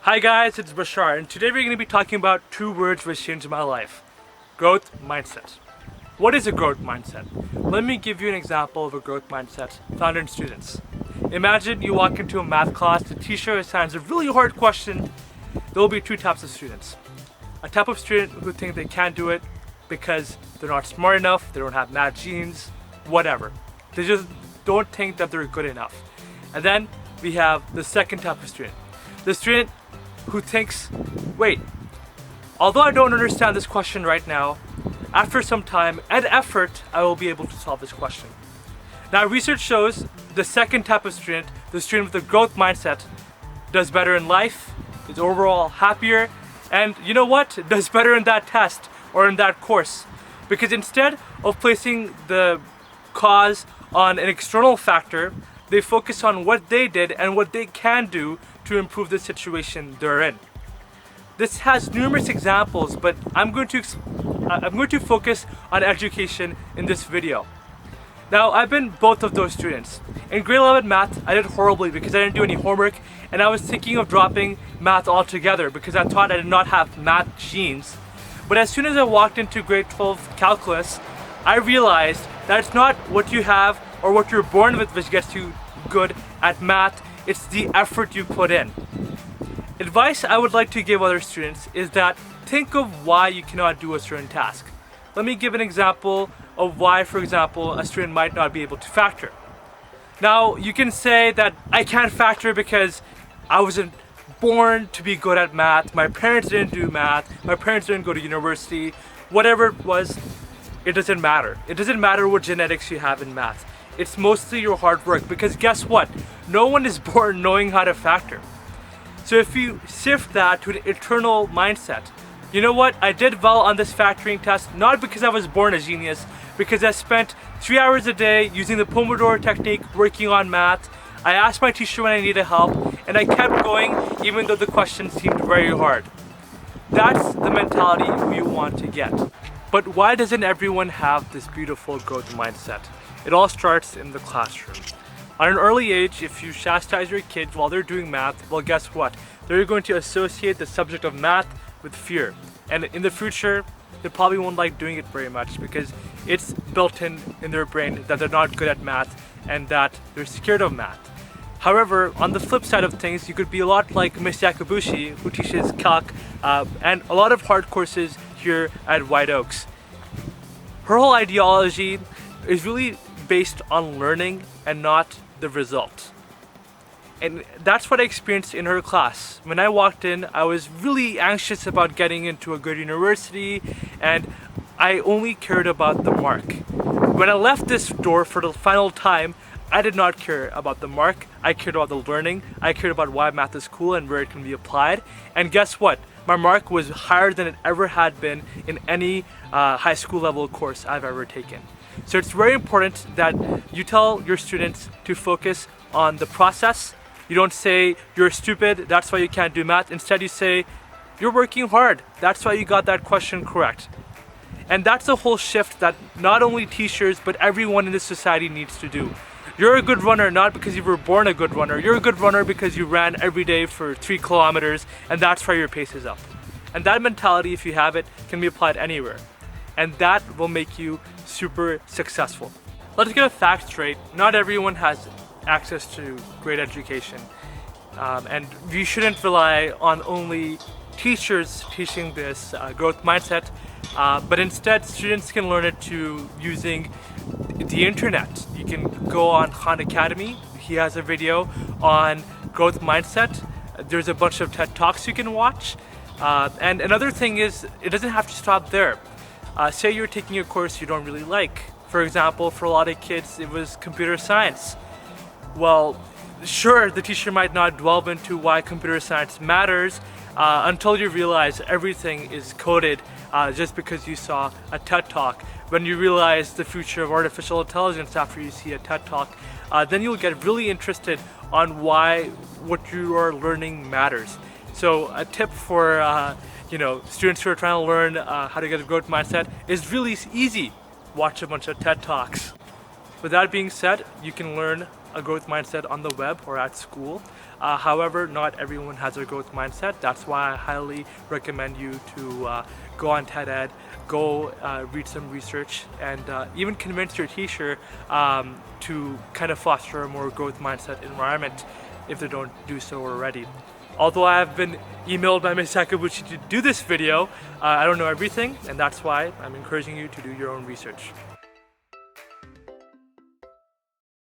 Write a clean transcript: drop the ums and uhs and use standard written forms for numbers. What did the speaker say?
Hi guys, it's Bashar, and today we're going to be talking about two words which changed my life. Growth mindset. What is a growth mindset? Let me give you an example of a growth mindset found in students. Imagine you walk into a math class, the teacher assigns a really hard question. There will be two types of students. A type of student who think they can't do it because they're not smart enough, they don't have math genes, whatever. They just don't think that they're good enough. And then we have the second type of student. The student who thinks, wait, although I don't understand this question right now, after some time and effort, I will be able to solve this question. Now, research shows the second type of student, the student with the growth mindset, does better in life, is overall happier, and you know what? Does better in that test or in that course. Because instead of placing the cause on an external factor, they focus on what they did and what they can do to improve the situation they're in. This has numerous examples, but I'm going to focus on education in this video. Now, I've been both of those students. In grade 11 math, I did horribly because I didn't do any homework, and I was thinking of dropping math altogether because I thought I did not have math genes. But as soon as I walked into grade 12 calculus, I realized that it's not what you have or what you're born with which gets you good at math, it's the effort you put in. Advice I would like to give other students is that think of why you cannot do a certain task. Let me give an example of why, for example, a student might not be able to factor. Now, you can say that I can't factor because I wasn't born to be good at math, my parents didn't do math, my parents didn't go to university, whatever it was, it doesn't matter. It doesn't matter what genetics you have in math. It's mostly your hard work, because guess what? No one is born knowing how to factor. So if you shift that to an eternal mindset, you know what? I did well on this factoring test, not because I was born a genius, because I spent 3 hours a day using the Pomodoro technique working on math. I asked my teacher when I needed help, and I kept going even though the question seemed very hard. That's the mentality we want to get. But why doesn't everyone have this beautiful growth mindset? It all starts in the classroom. At an early age, if you chastise your kids while they're doing math, well, guess what? They're going to associate the subject of math with fear. And in the future, they probably won't like doing it very much because it's built in their brain that they're not good at math and that they're scared of math. However, on the flip side of things, you could be a lot like Miss Yakabushi, who teaches calc and a lot of hard courses here at White Oaks. Her whole ideology is really based on learning and not the result. And that's what I experienced in her class. When I walked in, I was really anxious about getting into a good university, and I only cared about the mark. When I left this door for the final time, I did not care about the mark. I cared about the learning. I cared about why math is cool and where it can be applied. And guess what? My mark was higher than it ever had been in any high school level course I've ever taken. So it's very important that you tell your students to focus on the process. You don't say, you're stupid, that's why you can't do math. Instead, you say, you're working hard, that's why you got that question correct. And that's a whole shift that not only teachers, but everyone in this society needs to do. You're a good runner not because you were born a good runner. You're a good runner because you ran every day for 3 kilometers, and that's why your pace is up. And that mentality, if you have it, can be applied anywhere. And that will make you super successful. Let's get a fact straight. Not everyone has access to great education. And we shouldn't rely on only teachers teaching this growth mindset, but instead students can learn it using the internet. You can go on Khan Academy. He has a video on growth mindset. There's a bunch of TED Talks you can watch. And another thing is, it doesn't have to stop there. Say you're taking a course you don't really like. For example, for a lot of kids, it was computer science. Well, sure, the teacher might not delve into why computer science matters until you realize everything is coded just because you saw a TED Talk. When you realize the future of artificial intelligence after you see a TED Talk, then you'll get really interested on why what you are learning matters. So a tip for students who are trying to learn how to get a growth mindset is really easy. Watch a bunch of TED Talks. With that being said, you can learn a growth mindset on the web or at school. However, not everyone has a growth mindset. That's why I highly recommend you to go on TED-Ed, go read some research, and even convince your teacher to kind of foster a more growth mindset environment if they don't do so already. Although I have been emailed by Ms. Sakaguchi to do this video, I don't know everything, and that's why I'm encouraging you to do your own research.